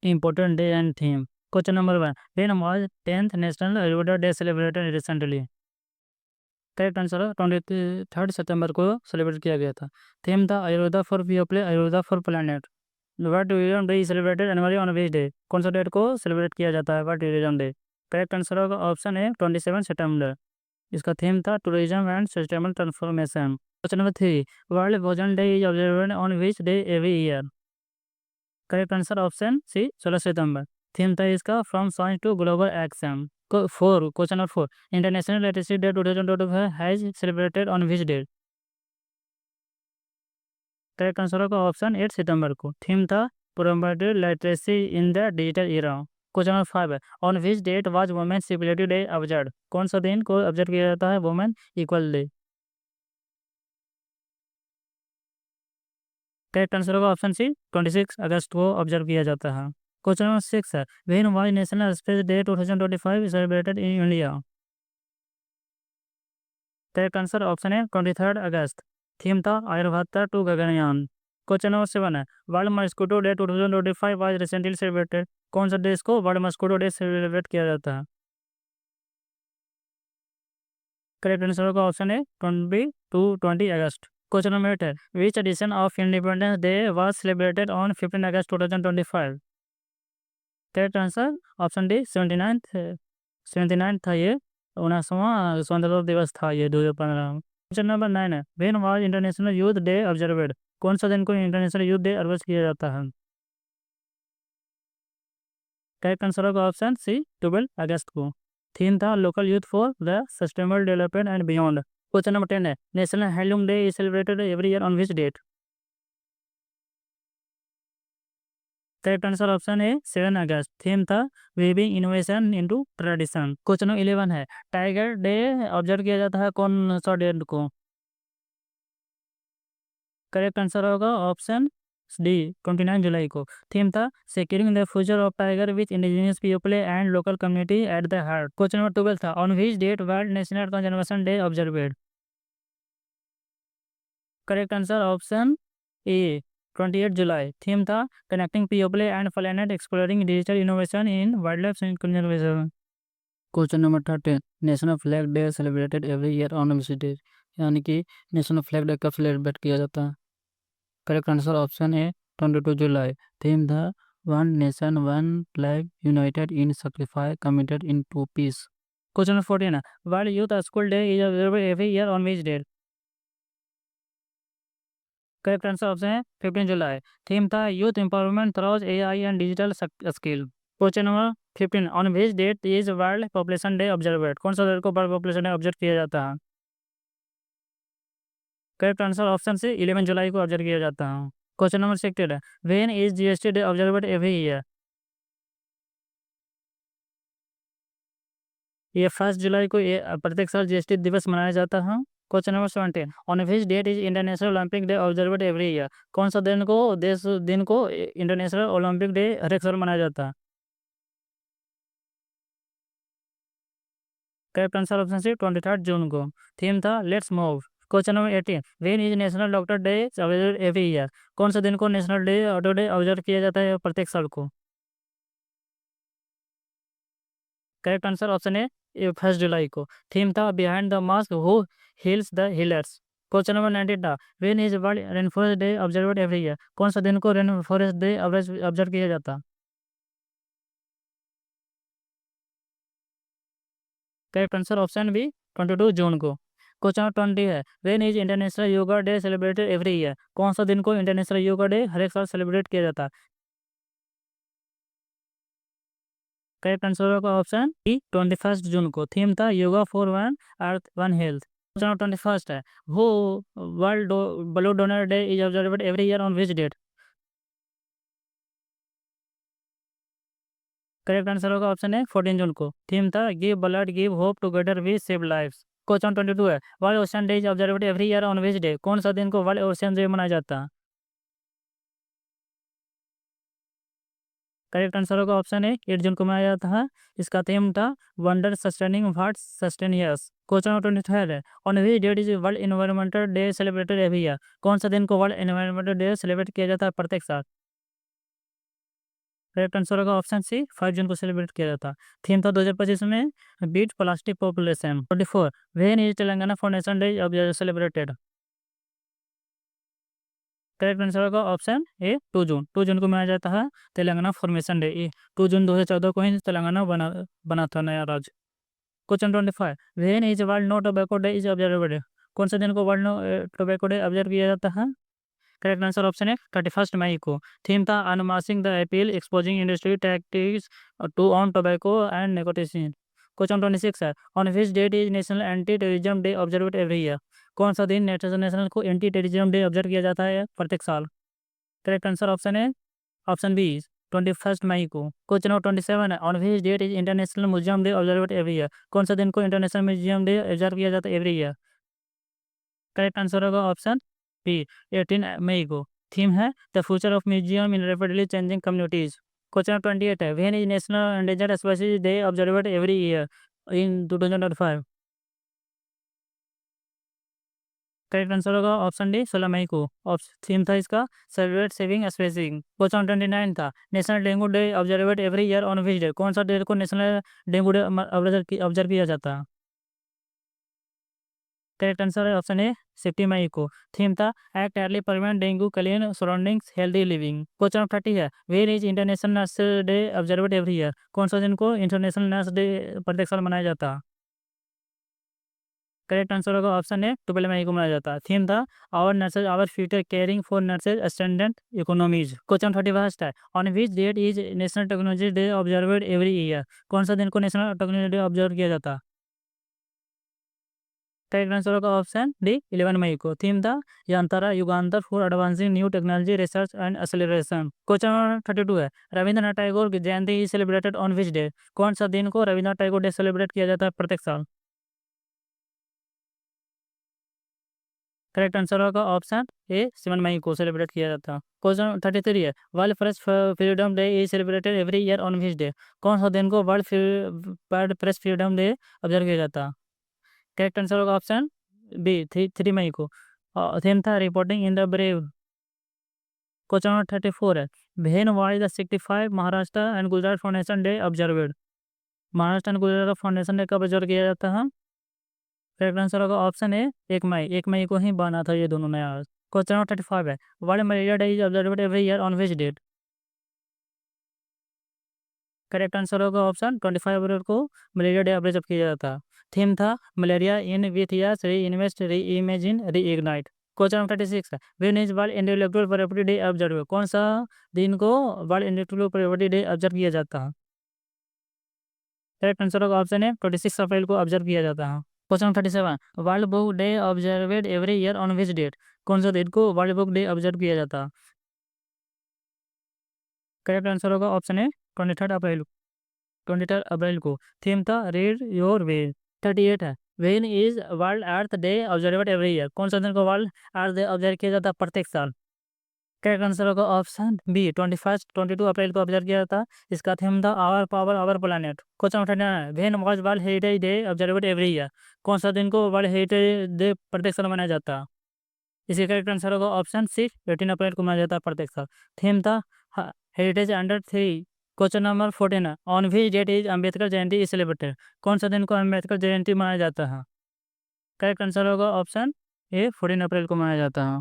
Important day and theme. Question number 1. When was 10th National Ayurveda Day celebrated recently? Correct answer है 23 सितंबर को celebrate किया गया था। Theme था Ayurveda for people, Ayurveda for planet. What tourism day celebrated annually on which day? कौन सा date को celebrate किया जाता है what tourism day? Correct answer होगा ऑप्शन है 27 सितंबर। इसका थीम था tourism and sustainable transformation. Question number 3. World भोजन day is observed on which day every year? Correct answer option C 16 सितंबर। थीम था इसका from science to global action. Four question number 4. International electricity day 2025 has celebrated on which day? Correct answer होगा option 8 सितंबर को। Theme था promoted literacy in the digital era. Question number 5 है on which date was women security day observe? कौन सा दिन को observe किया जाता है women equal day? Correct answer होगा ऑप्शन सी 26 अगस्त को ऑब्जर्व किया जाता है। क्वेश्चन नंबर 6 है when was national space day 2025 celebrated in India? Correct answer option है 23 अगस्त। थीम था Aryabhatta to Gaganyaan. Question number 7 है world mosquito day 2025 was recently celebrated? कौन सा देश को वर्ल्ड मस्कीटो डे सेलिब्रेट किया जाता है? करेक्ट आंसर होगा ऑप्शन है 20 अगस्त। क्वेश्चन नंबर 8 है which edition of independence day was celebrated on 15 August 2025? Correct answer option D 79 था ये। 19वां स्वतंत्रता दिवस था ये 2015 में। क्वेश्चन नंबर 9 है when was international youth day observed? कौन सा दिन को इंटरनेशनल यूथ डे ऑब्जर्व किया जाता है? करेक्ट आंसर होगा ऑप्शन सी 12 अगस्त को। थीम था local youth for the sustainable development and beyond. Question number 10 है national handloom day is celebrated every year on which date? Correct answer option है 7 अगस्त। थीम था weaving innovation into tradition. Question number 11 है tiger day observe किया जाता है कौन सा डेट को? करेक्ट आंसर होगा ऑप्शन डी 29 जुलाई को। थीम था securing the future of tiger with indigenous people and local community at the heart. Question number 12 था on which date world national conservation day observed? Correct answer option A 28 जुलाई। Theme था connecting people and planet exploring digital innovation in wildlife conservation. Question number 13 national flag day celebrated every year on which day? यानी कि national flag day कब celebrate किया जाता है? Correct answer option है 22 जुलाई। थीम था one nation one flag united in sacrifice committed in to peace. Question number 14 है world youth school day is observed every year on which day? Correct answer option है 15 जुलाई। Theme था youth empowerment through AI and digital skill. Question number 15 on which date is world population day observed? कौन सा date को world population day observe किया जाता है? Correct answer option से 11 जुलाई को ऑब्जर्व किया जाता है। क्वेश्चन नंबर 16 है when is GST day observed every year? ये 1 जुलाई को ये प्रत्येक साल जीएसटी दिवस मनाया जाता है। Question number 17 on which date is international Olympic day observed every year? कौन सा दिन को इंटरनेशनल ओलंपिक डे हर एक साल मनाया जाता है? करेक्ट आंसर ऑप्शन सी 23 जून को। थीम था let's move. Question number 18 when is national doctor day observed every year? कौन सा दिन को नेशनल डॉक्टर डे ऑब्जर्व किया जाता है प्रत्येक साल को? करेक्ट आंसर ऑप्शन है 1 जुलाई को। थीम था behind the mask who heals the healers. Question number 19 था when is world rain forest day observed every year? कौन सा दिन को रेन फॉरेस्ट डे ऑब्जर्व किया जाता? करेक्ट आंसर ऑप्शन बी 22 जून को। क्वेश्चन नंबर 20 है when is international yoga day celebrated every year? कौन सा दिन को इंटरनेशनल योगा डे हर एक साल सेलिब्रेट किया जाता? करेक्ट आंसर होगा ऑप्शन बी 21 जून को। थीम था yoga for one earth one health. Question number 21 है वो world blood donor day is observed every year on which date? Correct answer होगा ऑप्शन है 14 जून को। थीम था give blood give hope together we save lives. Question 22 है world ocean day is observed every year on which day? कौन सा दिन को वर्ल्ड ओशन डे मनाया जाता है? करेक्ट आंसर होगा ऑप्शन है 8 जून को मनाया जाता है। इसका थीम था wonder sustaining what sustains us. Question number 23 है on which date is world environmental day celebrated every year? कौन सा दिन को वर्ल्ड एनवायरमेंटल डे सेलिब्रेट किया जाता है प्रत्येक साल? करेक्ट आंसर होगा ऑप्शन सी 5 जून को सेलिब्रेट किया जाता। थीम था 2025 में beat plastic population. 24 when is Telangana foundation day अब सेलिब्रेटेड। करेक्ट आंसर होगा ऑप्शन ए 2 जून। 2 जून को मनाया जाता है तेलंगाना फॉर्मेशन डे। ये 2 जून 2014 को ही तेलंगाना बना बना था नया राज्य। Question 25 when is world no tobacco day is observed. कौन से दिन को world no tobacco day observe किया जाता है? करेक्ट आंसर ऑप्शन है 31 मई को। थीम था unmasking the appeal exposing industry tactics to on tobacco and nicotine. Question 26 है on which date is national anti terrorism day observe every year. कौन सा दिन नेशनल को एंटी टेररिज्म डे ऑब्जर्व किया जाता है प्रत्येक साल? करेक्ट आंसर ऑप्शन है ऑप्शन बी 21 मई को। क्वेश्चन नंबर 27 है on which date is international museum day observe every year. कौन सा दिन को इंटरनेशनल म्यूजियम डे ऑब्जर्व किया जाता है एवरी ईयर? करेक्ट आंसर होगा ऑप्शन बी 18 मई को। थीम है the future of museum in rapidly changing communities. Question 28 है when is national endangered species day observed every year in 2005। Correct answer होगा option D 16 मई को। Theme था इसका celebrate saving spacing. Question 29 था national dengue day observed every year on which day. कौन सा day को national dengue day observe किया जाता है? करेक्ट आंसर है ऑप्शन ए 60 मई को। थीम था act early prevent dengue clean surroundings healthy living. Question 30 है where is international nurse day observed every year. कौन सा दिन को इंटरनेशनल नर्स डे प्रत्येक साल मनाया जाता है? करेक्ट आंसर होगा ऑप्शन ए 12 मई को मनाया जाता है। थीम था our nurses our future caring for nurses standard economies. Question 31 है on which date is national technology day observed every year. कौन सा दिन को नेशनल टेक्नोलॉजी डे ऑब्जर्व किया जाता है? करेक्ट आंसर होगा ऑप्शन डी 11 मई को। थीम था Yantra Yugantar for advancing new technology research and acceleration. Question 32 है रविंद्रनाथ टैगोर की जयंती is celebrated on which day. कौन सा दिन को रविंद्रनाथ टैगोर डे सेलिब्रेट किया जाता है प्रत्येक साल? करेक्ट आंसर होगा ऑप्शन ए 7 मई को सेलिब्रेट किया जाता है। क्वेश्चन 33 है world press freedom day is celebrated every year on which day. कौन सा दिन को world press freedom day observe किया जाता है? करेक्ट आंसर होगा ऑप्शन बी 3 मई को। थीम था reporting in the brave. Question number 34 है when wise the 65 Maharashtra and Gujarat foundation day observed. Maharashtra and Gujarat foundation day कब ऑब्जर्व किया जाता है? करेक्ट आंसर होगा ऑप्शन ए 1 मई। 1 मई को ही बना था ये दोनों नया। क्वेश्चन नंबर 35 है world malaria day is observed every year on which date. Correct answer होगा ऑप्शन 25 अप्रैल को मलेरिया डे ऑब्जर्व किया जाता है। थीम था मलेरिया इन with us reinvest reimagine reignite. Question number 36 है when is world intellectual property day observe. कौन सा दिन को world intellectual property day observe किया जाता है? करेक्ट आंसर होगा ऑप्शन है 26 अप्रैल को ऑब्जर्व किया जाता है। Question 37 world book day observed every year on which date. कौन सा दिन को वर्ल्ड बुक डे ऑब्जर्व किया जाता है? करेक्ट आंसर होगा ऑप्शन है 23 अप्रैल। 23 अप्रैल को। थीम था रीड योर वे। 38 है when is world earth day observed every year. कौन सा दिन को वर्ल्ड अर्थ डे ऑब्जर्व किया जाता है प्रत्येक साल? करेक्ट आंसर होगा ऑप्शन बी 22 अप्रैल को ऑब्जर्व किया जाता है। इसका थीम था our power our planet. Question 39 है when was world heritage day observed every year. कौन सा दिन को वर्ल्ड हेरिटेज डे प्रत्येक साल मनाया जाता है? इसका करेक्ट आंसर होगा ऑप्शन सी 18 अप्रैल को मनाया जाता है प्रत्येक साल। थीम था हेरिटेज अंडर 3। क्वेश्चन नंबर 14 है on which date is Ambedkar Jayanti is celebrated. कौन सा दिन को अम्बेडकर जयंती मनाया जाता है? करेक्ट आंसर होगा ऑप्शन ए 14 अप्रैल को मनाया जाता है।